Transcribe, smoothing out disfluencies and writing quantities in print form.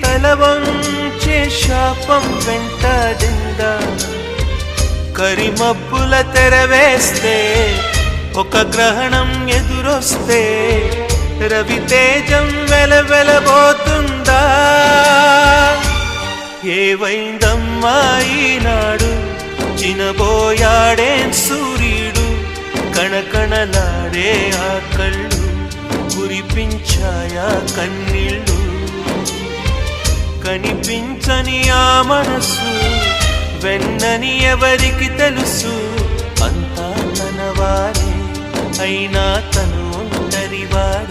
తల వంచే శాపం వెంటాడిందా కరిమబ్బుల తెరవేస్తే ఒక గ్రహణం ఎదురొస్తే రవితేజం వెలవెలబోతుందా ఏవైందమ్మా ఈనాడు చినబోయాడే సూర్యుడు కణకణలాడే ఆ కళ్ళు కురిపించాయా కన్నీళ్ళు కనిపించని ఆ మనసు వెన్నని ఎవరికి తెలుసు అంతా తనవారే అయినా తను ఒంటరివాడే